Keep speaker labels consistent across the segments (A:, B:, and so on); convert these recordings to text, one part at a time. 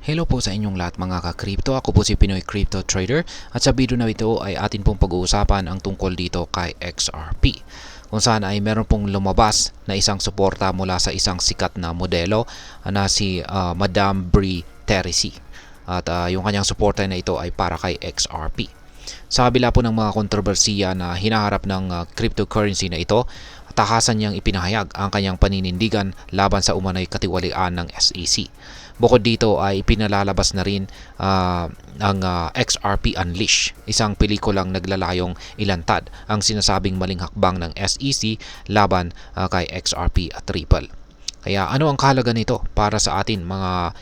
A: Hello po sa inyong lahat mga ka-crypto. Ako po si Pinoy Crypto Trader at sa video na ito ay atin pong pag-uusapan ang tungkol dito kay XRP. Kung saan ay meron pong lumabas na isang suporta mula sa isang sikat na modelo na si Madam Bri Teresi. At yung kanyang suporta na ito ay para kay XRP. Sa kabila po ng mga kontrobersiya na hinaharap ng cryptocurrency na ito, takasan niyang ipinahayag ang kanyang paninindigan laban sa umano'y katiwalian ng SEC. Bukod dito ay pinalalabas na rin ang XRP Unleashed, isang pelikulang naglalayong ilantad ang sinasabing maling hakbang ng SEC laban kay XRP at Ripple. Kaya ano ang kahalaga nito para sa atin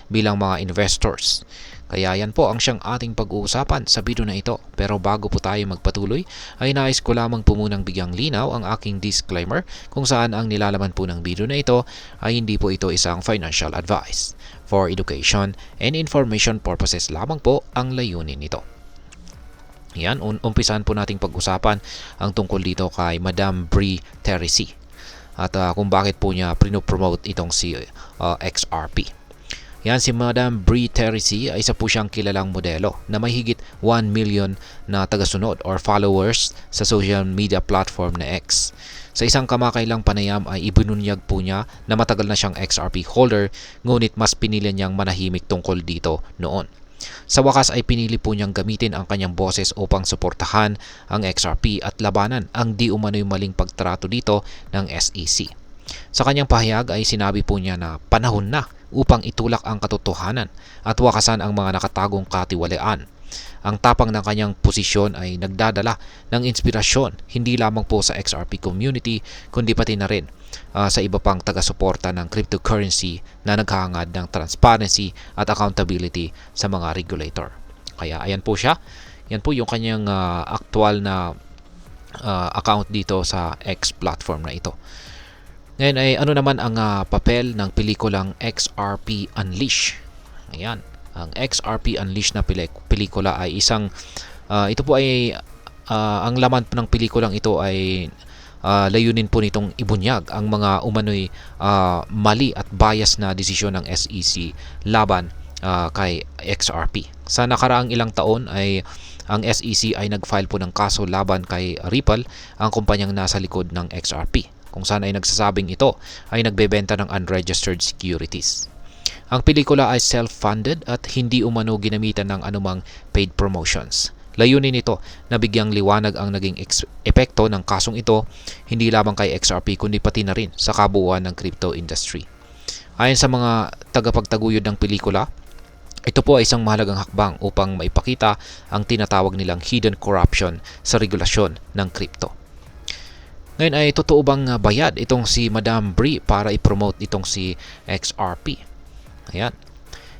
A: bilang mga investors? Kaya yan po ang siyang ating pag-uusapan sa video na ito. Pero bago po tayo magpatuloy, ay nais ko lamang po munang bigyang linaw ang aking disclaimer kung saan ang nilalaman po ng video na ito ay hindi po ito isang financial advice. For education and information purposes lamang po ang layunin nito. Yan, umpisan po nating pag-usapan ang tungkol dito kay Madam Bri Teresi at kung bakit po niya pinopromote itong si XRP. Yan, si Madam Bri Teresi ay isa po siyang kilalang modelo na may higit 1 million na tagasunod or followers sa social media platform na X. Sa isang kamakailang panayam ay ibinunyag po niya na matagal na siyang XRP holder, ngunit mas pinili niyang manahimik tungkol dito noon. Sa wakas ay pinili po niyang gamitin ang kanyang boses upang suportahan ang XRP at labanan ang di umano'y maling pagtrato dito ng SEC. Sa kanyang pahayag ay sinabi po niya na panahon na upang itulak ang katotohanan at wakasan ang mga nakatagong katiwalian. Ang tapang ng kanyang posisyon ay nagdadala ng inspirasyon hindi lamang po sa XRP community kundi pati na rin sa iba pang taga-suporta ng cryptocurrency na naghahangad ng transparency at accountability sa mga regulator. Kaya ayan po siya. Yan po yung kanyang aktual na account dito sa X platform na ito. Ngayon ay ano naman ang papel ng pelikulang XRP Unleashed. Ayan, ang XRP Unleashed na pelikula ay ito po ay ang laman ng pelikulang ito ay layunin po nitong ibunyag ang mga umano'y mali at bias na desisyon ng SEC laban kay XRP. Sa nakaraang ilang taon ay ang SEC ay nag-file po ng kaso laban kay Ripple, ang kumpanyang nasa likod ng XRP, kung saan ay nagsasabing ito ay nagbebenta ng unregistered securities. Ang pelikula ay self-funded at hindi umano ginamitan ng anumang paid promotions. Layunin nito na bigyang liwanag ang naging epekto ng kasong ito hindi lamang kay XRP kundi pati na rin sa kabuuan ng crypto industry. Ayon sa mga tagapagtaguyod ng pelikula, ito po ay isang mahalagang hakbang upang maipakita ang tinatawag nilang hidden corruption sa regulasyon ng crypto. Ngayon ay totoo bang bayad itong si Madam Bri para i-promote itong si XRP? Ayan.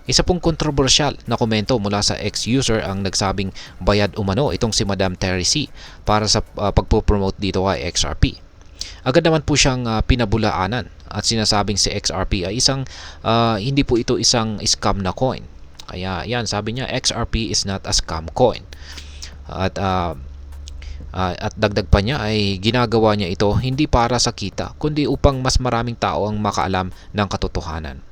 A: Isa pong kontrobersyal na komento mula sa X-user ang nagsabing bayad umano itong si Madam Teresi para sa pagpo-promote dito kay XRP. Agad naman po siyang pinabulaanan at sinasabing si XRP ay hindi po ito isang scam na coin. Kaya yan, sabi niya, XRP is not a scam coin. At dagdag pa niya ay ginagawa niya ito hindi para sa kita kundi upang mas maraming tao ang makaalam ng katotohanan.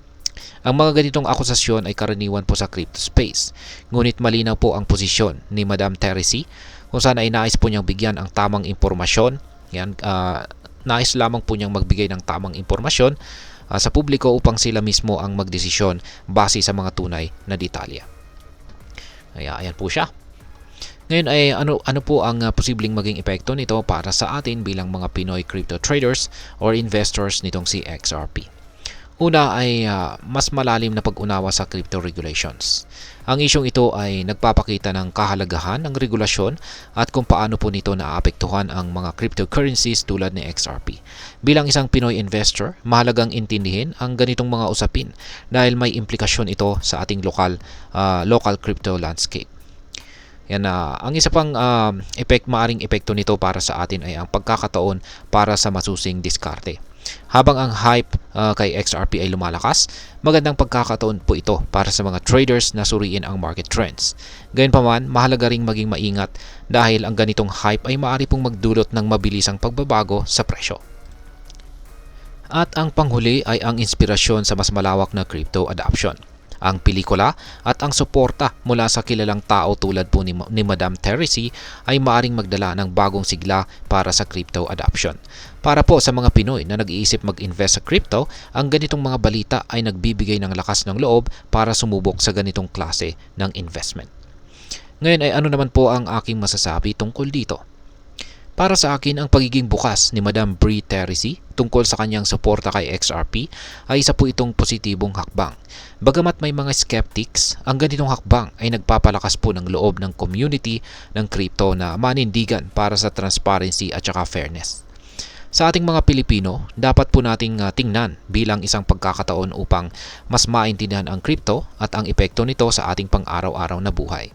A: Ang mga ganitong akusasyon ay karaniwan po sa crypto space, ngunit malinaw po ang posisyon ni Madam Teresi kung saan ay nais po niyang bigyan ang tamang impormasyon. Nais lamang po niyang magbigay ng tamang impormasyon sa publiko upang sila mismo ang magdesisyon base sa mga tunay na detalye. Ayan po siya. Ngayon ay ano po ang posibleng maging epekto nito para sa atin bilang mga Pinoy crypto traders or investors nitong si XRP. Una ay mas malalim na pag-unawa sa crypto regulations. Ang isyong ito ay nagpapakita ng kahalagahan ng regulasyon at kung paano po nito naapektuhan ang mga cryptocurrencies tulad ni XRP. Bilang isang Pinoy investor, mahalagang intindihin ang ganitong mga usapin dahil may implikasyon ito sa ating local crypto landscape. Yan, ang isa pang maaring epekto nito para sa atin ay ang pagkakataon para sa masusing diskarte. Habang ang hype kay XRP ay lumalakas, magandang pagkakataon po ito para sa mga traders na suriin ang market trends. Gayunpaman, mahalaga ring maging maingat dahil ang ganitong hype ay maaari pong magdulot ng mabilisang pagbabago sa presyo. At ang panghuli ay ang inspirasyon sa mas malawak na crypto adoption. ang pelikula at ang suporta mula sa kilalang tao tulad po ni Madam Teresi ay maaring magdala ng bagong sigla para sa crypto adoption. Para po sa mga Pinoy na nag-iisip mag-invest sa crypto, ang ganitong mga balita ay nagbibigay ng lakas ng loob para sumubok sa ganitong klase ng investment. Ngayon ay ano naman po ang aking masasabi tungkol dito? Para sa akin, ang pagiging bukas ni Madam Bri Teresi tungkol sa kanyang suporta kay XRP ay isa po itong positibong hakbang. Bagamat may mga skeptics, ang ganitong hakbang ay nagpapalakas po ng loob ng community ng crypto na manindigan para sa transparency at saka fairness. Sa ating mga Pilipino, dapat po nating tingnan bilang isang pagkakataon upang mas maintindihan ang crypto at ang epekto nito sa ating pang-araw-araw na buhay.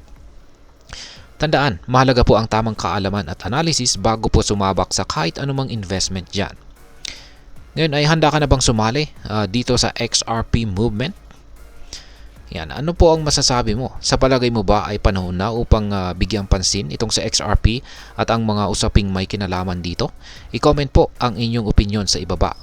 A: Tandaan, mahalaga po ang tamang kaalaman at analysis bago po sumabak sa kahit anumang investment dyan. Ngayon ay handa ka na bang sumali dito sa XRP movement? Yan, ano po ang masasabi mo? Sa palagay mo ba ay panahon na upang bigyang pansin itong sa XRP at ang mga usaping may kinalaman dito? I-comment po ang inyong opinion sa ibaba.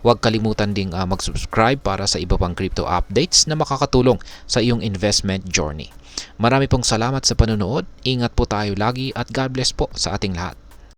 A: Huwag kalimutan ding mag-subscribe para sa iba pang crypto updates na makakatulong sa iyong investment journey. Marami pong salamat sa panonood. Ingat po tayo lagi at God bless po sa ating lahat.